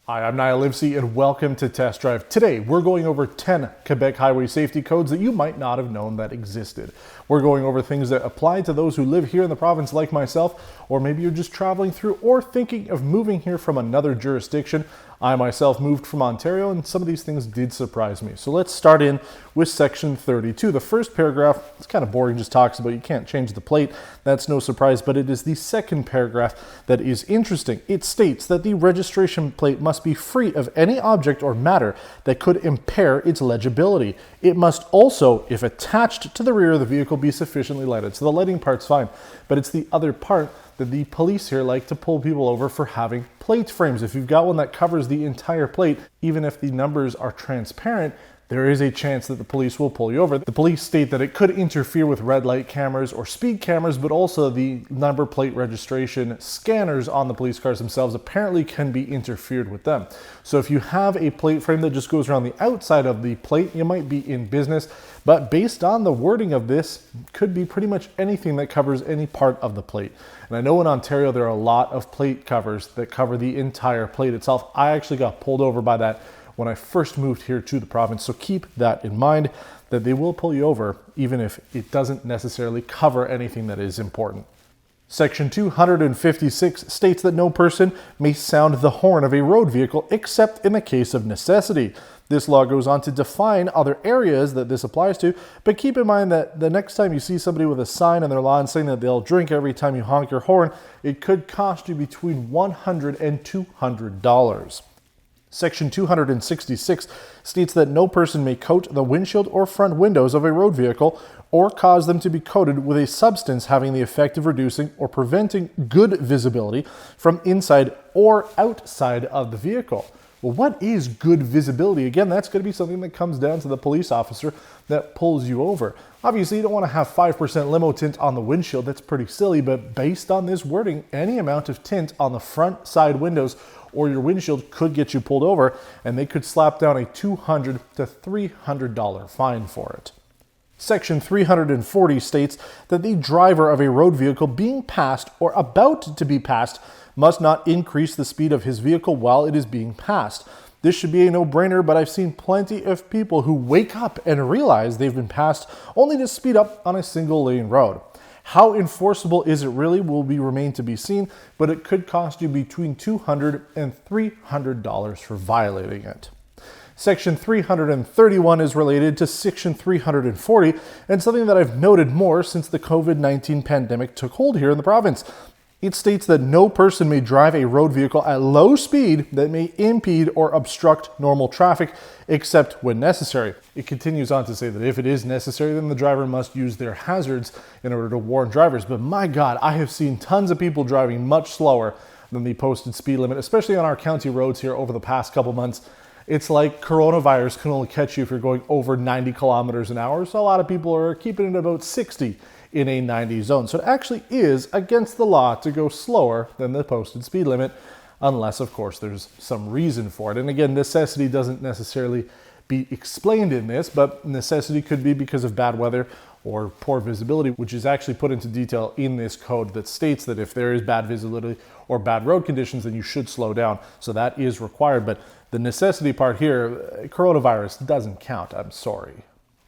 Hi, I'm Lacy and welcome to Test Drive. Today, we're going over 10 Quebec Highway Safety Codes that you might not have known that existed. We're going over things that apply to those who live here in the province like myself, or maybe you're just traveling through or thinking of moving here from another jurisdiction. I myself moved from Ontario and some of these things did surprise me. So let's start in with section 32. The first paragraph, it's kind of boring, just talks about you can't change the plate. That's no surprise, but it is the second paragraph that is interesting. It states that the registration plate must be free of any object or matter that could impair its legibility. It must also, if attached to the rear of the vehicle, be sufficiently lighted. So the lighting part's fine, but it's the other part that the police here like to pull people over for having plate frames. If you've got one that covers the entire plate, even if the numbers are transparent, there is a chance that the police will pull you over. The police state that it could interfere with red light cameras or speed cameras, but also the number plate registration scanners on the police cars themselves apparently can be interfered with them. So if you have a plate frame that just goes around the outside of the plate, you might be in business. But based on the wording of this, could be pretty much anything that covers any part of the plate. And I know in Ontario there are a lot of plate covers that cover the entire plate itself. I actually got pulled over by that when I first moved here to the province. So keep that in mind, that they will pull you over even if it doesn't necessarily cover anything that is important. Section 256 states that no person may sound the horn of a road vehicle except in the case of necessity. This law goes on to define other areas that this applies to, but keep in mind that the next time you see somebody with a sign on their lawn saying that they'll drink every time you honk your horn, it could cost you between $100 and $200. Section 266 states that no person may coat the windshield or front windows of a road vehicle or cause them to be coated with a substance having the effect of reducing or preventing good visibility from inside or outside of the vehicle. Well, what is good visibility? Again, that's going to be something that comes down to the police officer that pulls you over. Obviously, you don't want to have 5% limo tint on the windshield. That's pretty silly, but based on this wording, any amount of tint on the front side windows or your windshield could get you pulled over, and they could slap down a $200 to $300 fine for it. Section 340 states that the driver of a road vehicle being passed or about to be passed must not increase the speed of his vehicle while it is being passed. This should be a no-brainer, but I've seen plenty of people who wake up and realize they've been passed only to speed up on a single-lane road. How enforceable is it really will remain to be seen, but it could cost you between $200 and $300 for violating it. Section 331 is related to Section 340 and something that I've noted more since the COVID-19 pandemic took hold here in the province. It states that no person may drive a road vehicle at low speed that may impede or obstruct normal traffic except when necessary. It continues on to say that if it is necessary, then the driver must use their hazards in order to warn drivers. But my God, I have seen tons of people driving much slower than the posted speed limit, especially on our county roads here over the past couple months. It's like coronavirus can only catch you if you're going over 90 kilometers an hour. So a lot of people are keeping it about 60 in a 90 zone. So it actually is against the law to go slower than the posted speed limit, unless of course there's some reason for it. And again, necessity doesn't necessarily be explained in this, but necessity could be because of bad weather or poor visibility, which is actually put into detail in this code that states that if there is bad visibility or bad road conditions, then you should slow down. So that is required. But the necessity part here, coronavirus doesn't count. I'm sorry.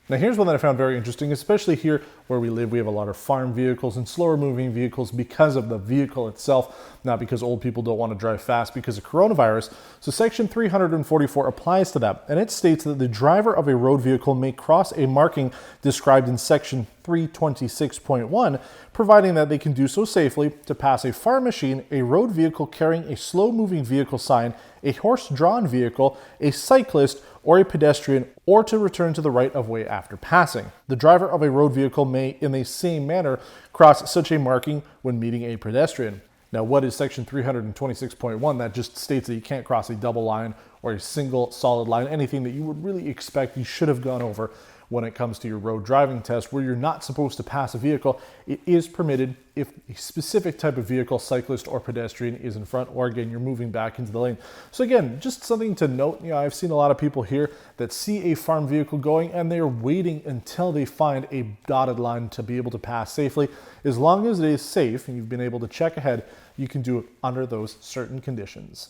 Now here's one that I found very interesting, especially here where we live. We have a lot of farm vehicles and slower moving vehicles because of the vehicle itself, not because old people don't want to drive fast because of coronavirus. So section 344 applies to that, and it states that the driver of a road vehicle may cross a marking described in section 326.1, providing that they can do so safely to pass a farm machine, a road vehicle carrying a slow moving vehicle sign, a horse-drawn vehicle, a cyclist, or a pedestrian, or to return to the right of way after passing. The driver of a road vehicle may, in the same manner, cross such a marking when meeting a pedestrian. Now, what is section 326.1? That just states that you can't cross a double line or a single solid line, anything that you would really expect you should have gone over when it comes to your road driving test, where you're not supposed to pass a vehicle. It is permitted if a specific type of vehicle, cyclist or pedestrian, is in front, or again, you're moving back into the lane. So again, just something to note. I've seen a lot of people here that see a farm vehicle going and they're waiting until they find a dotted line to be able to pass safely. As long as it is safe and you've been able to check ahead, you can do it under those certain conditions.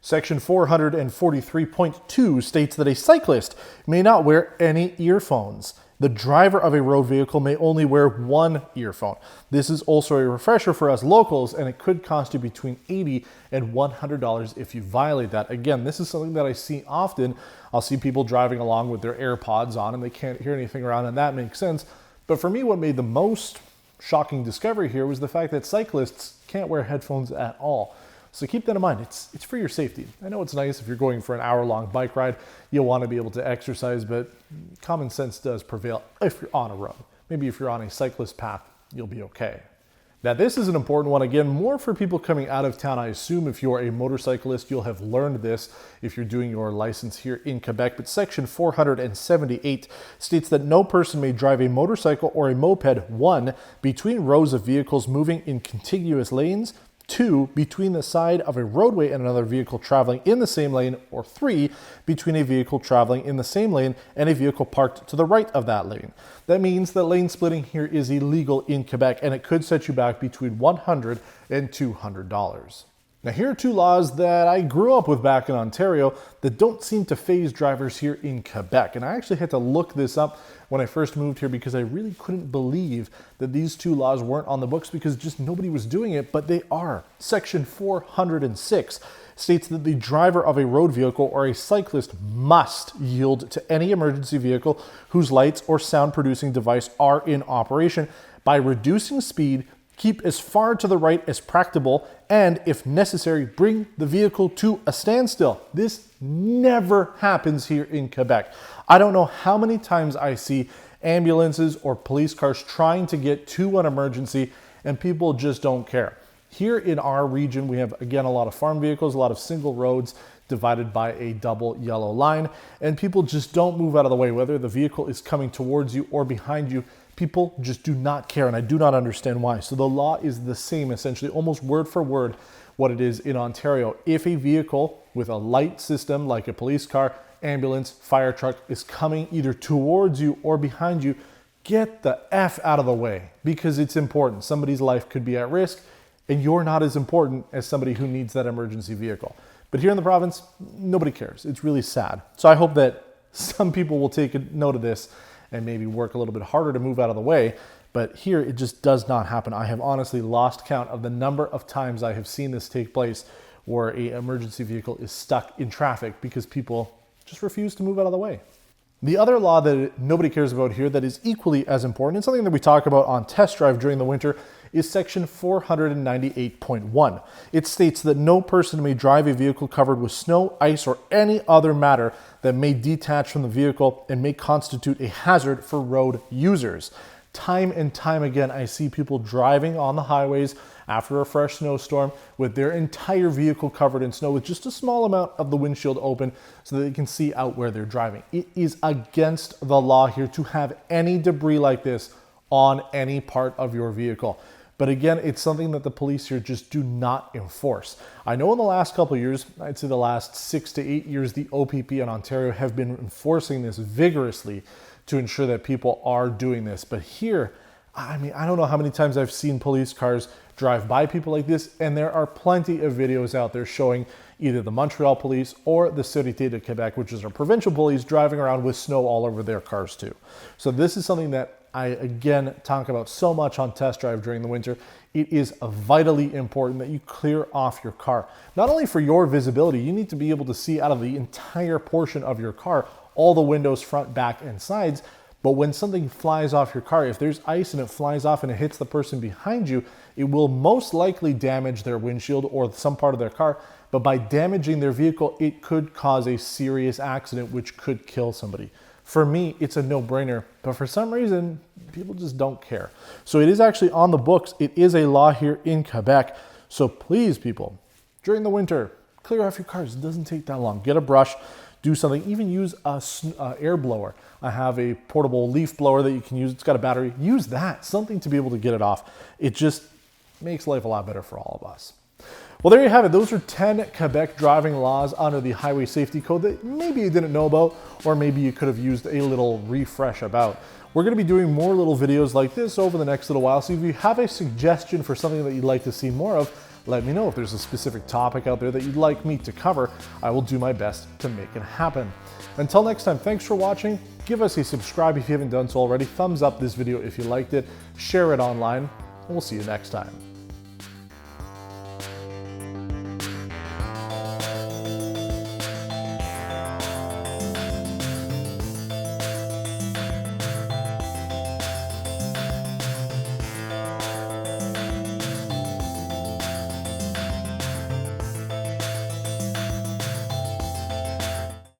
Section 443.2 states that a cyclist may not wear any earphones. The driver of a road vehicle may only wear one earphone. This is also a refresher for us locals, and it could cost you between $80 and $100 if you violate that. Again, this is something that I see often. I'll see people driving along with their AirPods on and they can't hear anything around, and that makes sense. But for me, what made the most shocking discovery here was the fact that cyclists can't wear headphones at all. So keep that in mind. It's for your safety. I know it's nice if you're going for an hour-long bike ride, you'll want to be able to exercise, but common sense does prevail if you're on a road. Maybe if you're on a cyclist path, you'll be okay. Now this is an important one, again, more for people coming out of town. I assume if you're a motorcyclist, you'll have learned this if you're doing your license here in Quebec, but section 478 states that no person may drive a motorcycle or a moped, 1, between rows of vehicles moving in contiguous lanes, 2, between the side of a roadway and another vehicle traveling in the same lane, or 3, between a vehicle traveling in the same lane and a vehicle parked to the right of that lane. That means that lane splitting here is illegal in Quebec, and it could set you back between $100 and $200. Now here are two laws that I grew up with back in Ontario that don't seem to faze drivers here in Quebec. And I actually had to look this up when I first moved here because I really couldn't believe that these two laws weren't on the books because just nobody was doing it, but they are. Section 406 states that the driver of a road vehicle or a cyclist must yield to any emergency vehicle whose lights or sound producing device are in operation by reducing speed, keep as far to the right as practicable, and if necessary, bring the vehicle to a standstill. This never happens here in Quebec. I don't know how many times I see ambulances or police cars trying to get to an emergency and people just don't care. Here in our region, we have, again, a lot of farm vehicles, a lot of single roads divided by a double yellow line, and people just don't move out of the way, whether the vehicle is coming towards you or behind you. People just do not care, and I do not understand why. So the law is the same, essentially, almost word for word, what it is in Ontario. If a vehicle with a light system, like a police car, ambulance, fire truck, is coming either towards you or behind you, get the F out of the way, because it's important. Somebody's life could be at risk, and you're not as important as somebody who needs that emergency vehicle. But here in the province, nobody cares. It's really sad. So I hope that some people will take a note of this and maybe work a little bit harder to move out of the way. But here, it just does not happen. I have honestly lost count of the number of times I have seen this take place where an emergency vehicle is stuck in traffic because people just refuse to move out of the way. The other law that nobody cares about here that is equally as important, and something that we talk about on test drive during the winter, is section 498.1. It states that no person may drive a vehicle covered with snow, ice, or any other matter that may detach from the vehicle and may constitute a hazard for road users. Time and time again, I see people driving on the highways after a fresh snowstorm with their entire vehicle covered in snow with just a small amount of the windshield open so that they can see out where they're driving. It is against the law here to have any debris like this on any part of your vehicle. But again, it's something that the police here just do not enforce. I know in the last couple of years, I'd say the last 6 to 8 years, the OPP in Ontario have been enforcing this vigorously to ensure that people are doing this. But here, I mean, I don't know how many times I've seen police cars drive by people like this, and there are plenty of videos out there showing either the Montreal police or the Sûreté de Québec, which is our provincial police, driving around with snow all over their cars too. So this is something that I, again, talk about so much on test drive during the winter. It is vitally important that you clear off your car. Not only for your visibility, you need to be able to see out of the entire portion of your car, all the windows, front, back, and sides. But when something flies off your car, if there's ice and it flies off and it hits the person behind you, it will most likely damage their windshield or some part of their car. But by damaging their vehicle, it could cause a serious accident, which could kill somebody. For me, it's a no-brainer, but for some reason, people just don't care. So it is actually on the books. It is a law here in Quebec. So please, people, during the winter, clear off your cars. It doesn't take that long. Get a brush, do something, even use a air blower. I have a portable leaf blower that you can use. It's got a battery. Use that, something to be able to get it off. It just makes life a lot better for all of us. Well, there you have it. Those are 10 Quebec driving laws under the Highway Safety Code that maybe you didn't know about, or maybe you could have used a little refresh about. We're going to be doing more little videos like this over the next little while. So if you have a suggestion for something that you'd like to see more of, Let me know if there's a specific topic out there that you'd like me to cover. I will do my best to make it happen. Until next time, thanks for watching. Give us a subscribe if you haven't done so already. Thumbs up this video if you liked it. Share it online, and we'll see you next time.